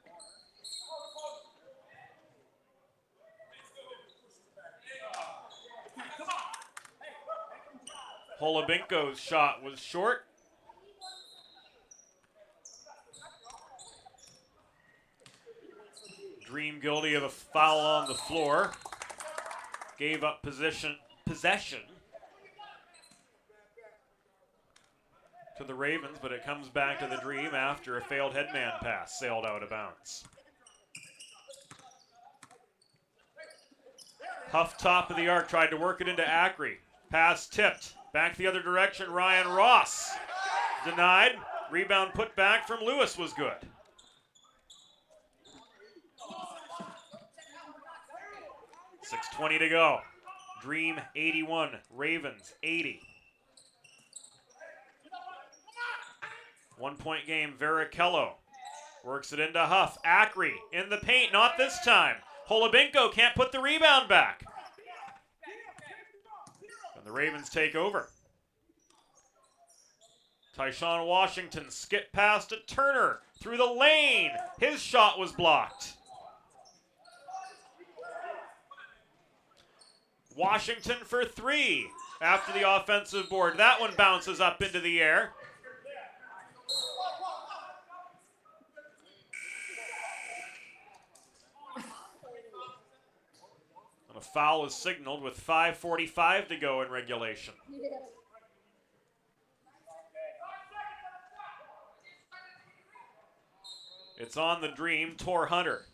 Holovinko's shot was short. Dream guilty of a foul on the floor. Gave up possession to the Ravens, but it comes back to the Dream after a failed headman pass sailed out of bounds. Huff top of the arc, tried to work it into Acri. Pass tipped. Back the other direction, Ryan Ross. Denied. Rebound put back from Lewis was good. .6:20 to go. Dream 81, Ravens 80. 1-point game, Vericello works it into Huff. Acri in the paint, not this time. Holovinko can't put the rebound back. And the Ravens take over. Tyshawn Washington skipped past to Turner through the lane. His shot was blocked. Washington for 3 after the offensive board. That one bounces up into the air. And a foul is signaled with 5:45 to go in regulation. It's on the Dream, Tor Hunter.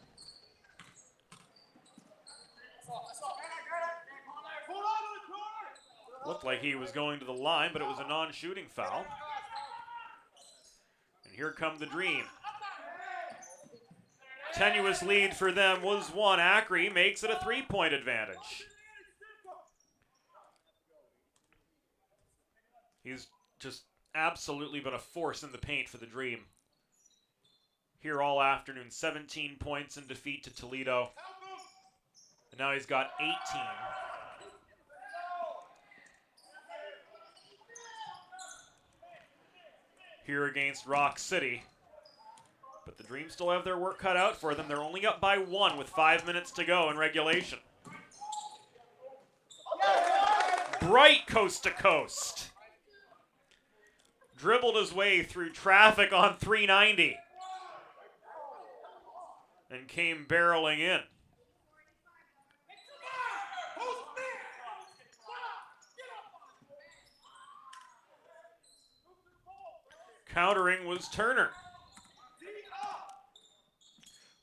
Looked like he was going to the line, but it was a non-shooting foul. And here come the Dream. Tenuous lead for them was 1. Acri makes it a 3-point advantage. He's just absolutely been a force in the paint for the Dream. Here all afternoon, 17 points in defeat to Toledo. And now he's got 18. Here against Rock City. But the Dreams still have their work cut out for them. They're only up by 1 with 5 minutes to go in regulation. Bright coast to coast. Dribbled his way through traffic on 390. And came barreling in. Countering was Turner.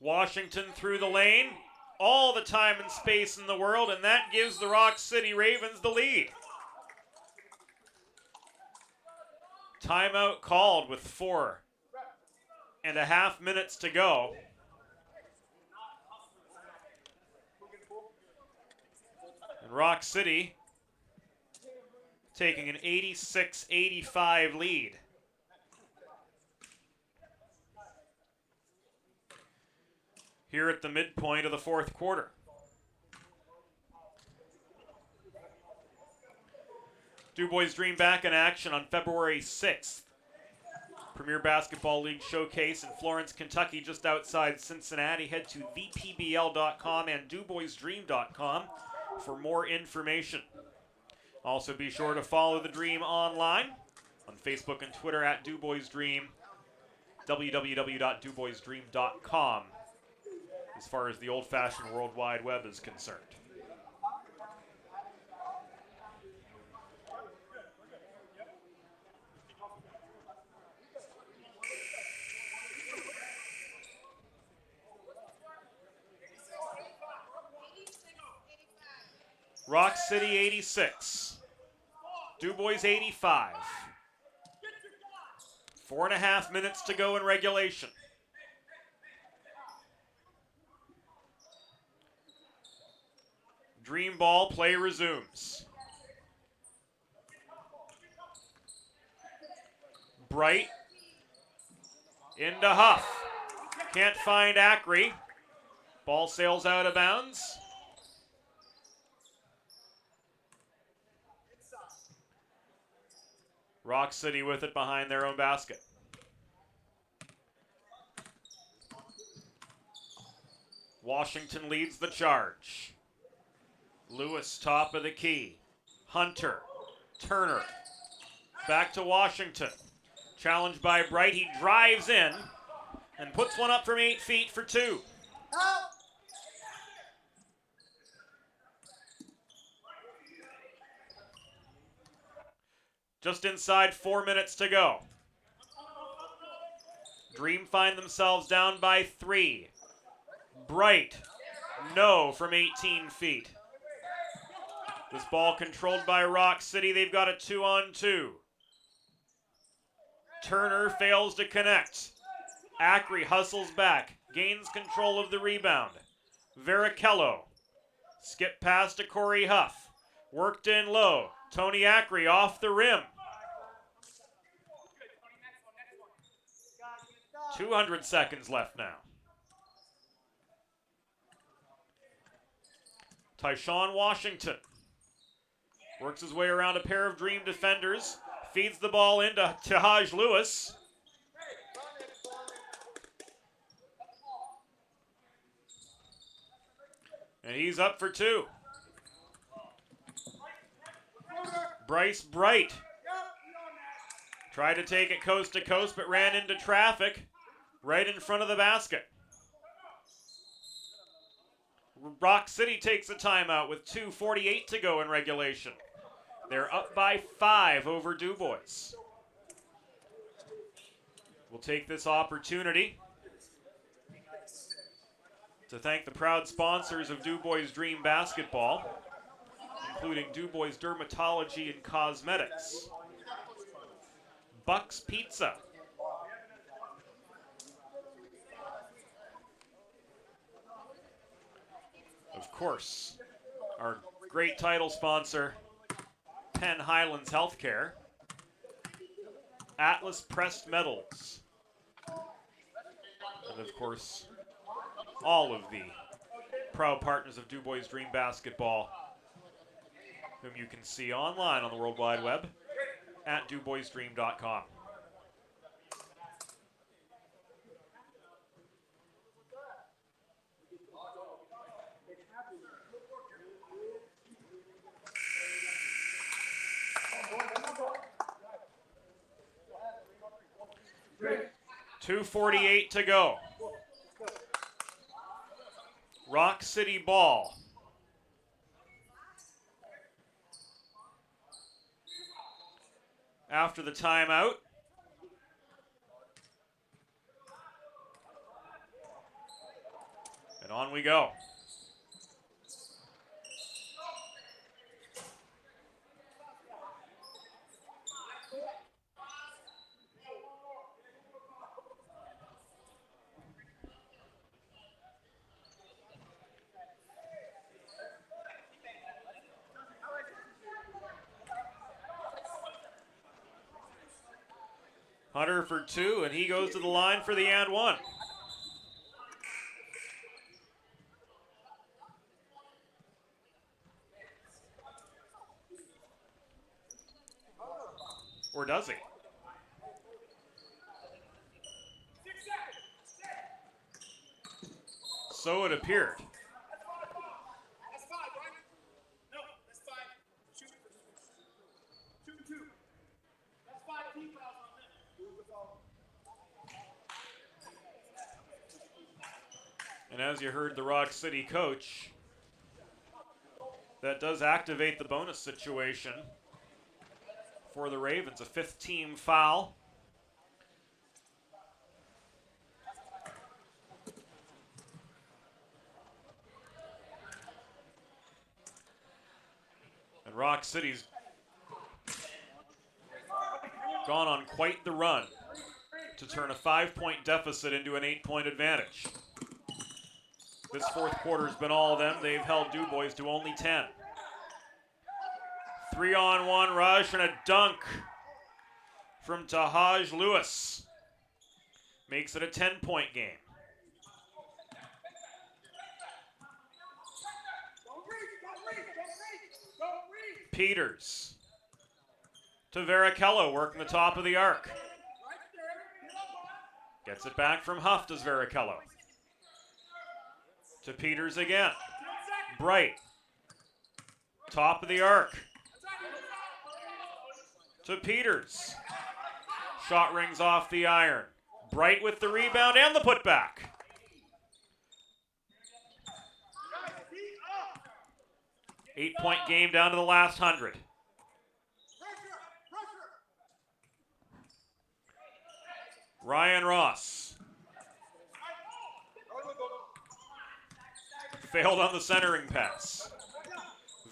Washington through the lane. All the time and space in the world, and that gives the Rock City Ravens the lead. Timeout called with 4.5 minutes to go. And Rock City taking an 86-85 lead. Here at the midpoint of the 4th quarter. DuBois Dream back in action on February 6th. Premier Basketball League Showcase in Florence, Kentucky, just outside Cincinnati. Head to thepbl.com and DuBoisDream.com for more information. Also be sure to follow the Dream online on Facebook and Twitter at DuBois Dream, www.DuBoisDream.com as far as the old-fashioned World Wide Web is concerned. Rock City 86, DuBois 85. 4.5 minutes to go in regulation. Dream ball play resumes. Bright into Huff. Can't find Acri. Ball sails out of bounds. Rock City with it behind their own basket. Washington leads the charge. Lewis top of the key. Hunter, Turner, back to Washington. Challenged by Bright, he drives in and puts one up from 8 feet for 2. Just inside 4 minutes to go. Dream find themselves down by 3. Bright, no from 18 feet. This ball controlled by Rock City. They've got a 2-on-2. Turner fails to connect. Acri hustles back, gains control of the rebound. Varichello, skip pass to Corey Huff. Worked in low. Tony Acri off the rim. 200 seconds left now. Tyshawn Washington works his way around a pair of Dream defenders, feeds the ball into Tahaj Lewis. And he's up for 2. Bryce Bright tried to take it coast to coast, but ran into traffic right in front of the basket. Rock City takes a timeout with 2:48 to go in regulation. They're up by 5 over DuBois. We'll take this opportunity to thank the proud sponsors of DuBois Dream Basketball, including DuBois Dermatology and Cosmetics, Buck's Pizza, of course, our great title sponsor, Penn Highlands Healthcare, Atlas Pressed Metals, and of course, all of the proud partners of DuBois Dream Basketball, whom you can see online on the World Wide Web at DuBoisDream.com. .248 to go. Rock City ball. After the timeout, and on we go. Hunter for 2, and he goes to the line for the and 1. Or does he? So it appeared. That's 5, right? No, that's 5. Shoot. 2. That's 5 team fouls on them. And as you heard the Rock City coach, that does activate the bonus situation for the Ravens. A 5th team foul. And Rock City's gone on quite the run to turn a 5-point deficit into an 8-point advantage. This 4th quarter has been all of them. They've held DuBois to only 10. 3-on-1 rush and a dunk from Tahaj Lewis. Makes it a 10-point game. Peters to Varichello, working the top of the arc. Gets it back from Huff, does Varichello. To Peters again. Bright. Top of the arc. To Peters. Shot rings off the iron. Bright with the rebound and the putback. Eight-point game down to the last 100. Ryan Ross. Failed on the centering pass.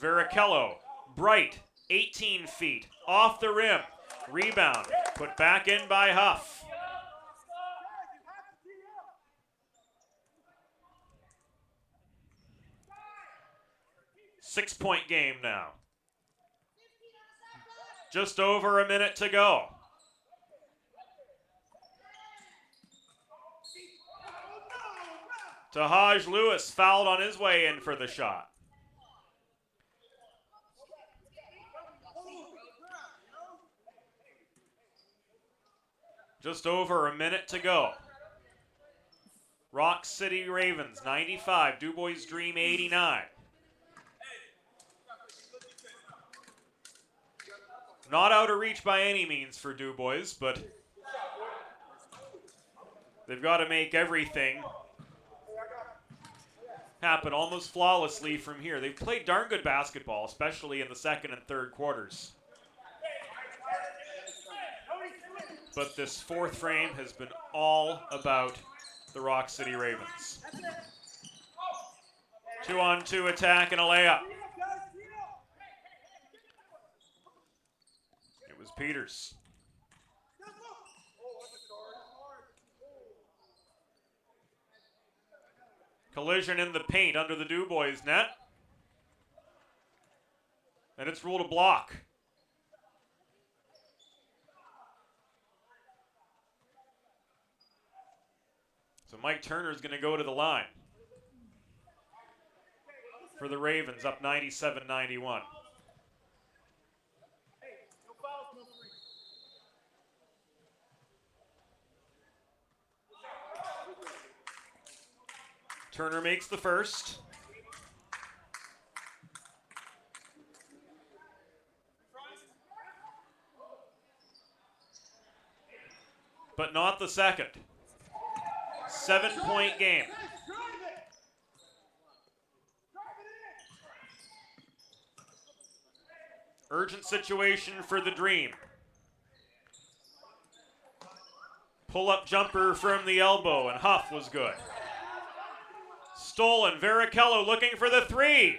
Varichello. Bright. 18 feet. Off the rim. Rebound. Put back in by Huff. Six-point game now. Just over a minute to go. Tahaj Lewis fouled on his way in for the shot. Just over a minute to go. Rock City Ravens 95, DuBois Dream 89. Not out of reach by any means for DuBois, but they've got to make everything happen almost flawlessly from here. They've played darn good basketball, especially in the second and third quarters. But this 4th frame has been all about the Rock City Ravens. 2-on-2 attack and a layup. It was Peters. Collision in the paint under the DuBois net. And it's ruled a block. So Mike Turner's going to go to the line for the Ravens, up 97-91. Turner makes the first. But not the second. 7-point game. Urgent situation for the Dream. Pull-up jumper from the elbow, and Huff was good. Stolen. Varichello looking for the 3.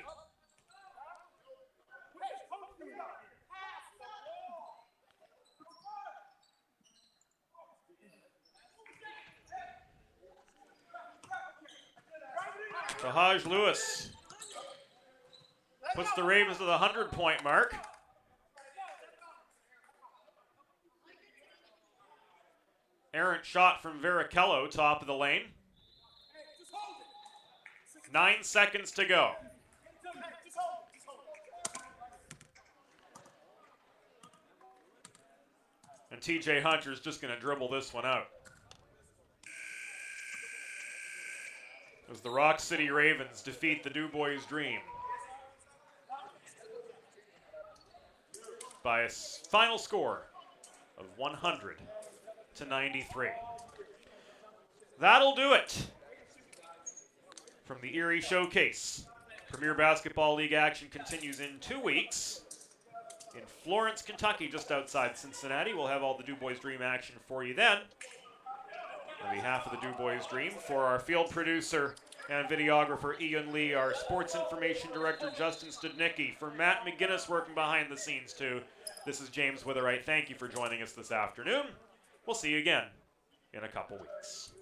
Tahaj Lewis puts the Ravens to the 100-point mark. Errant shot from Varichello, top of the lane. 9 seconds to go. And TJ Hunter's just going to dribble this one out. as the Rock City Ravens defeat the DuBois Dream by a final score of 100-93. That'll do it from the Erie Showcase. Premier Basketball League action continues in 2 weeks in Florence, Kentucky, just outside Cincinnati. We'll have all the DuBois Dream action for you then. On behalf of the DuBois Dream, for our field producer and videographer Ian Lee, our sports information director Justin Studnicki, for Matt McGinnis working behind the scenes too, this is James Witherite. Thank you for joining us this afternoon. We'll see you again in a couple weeks.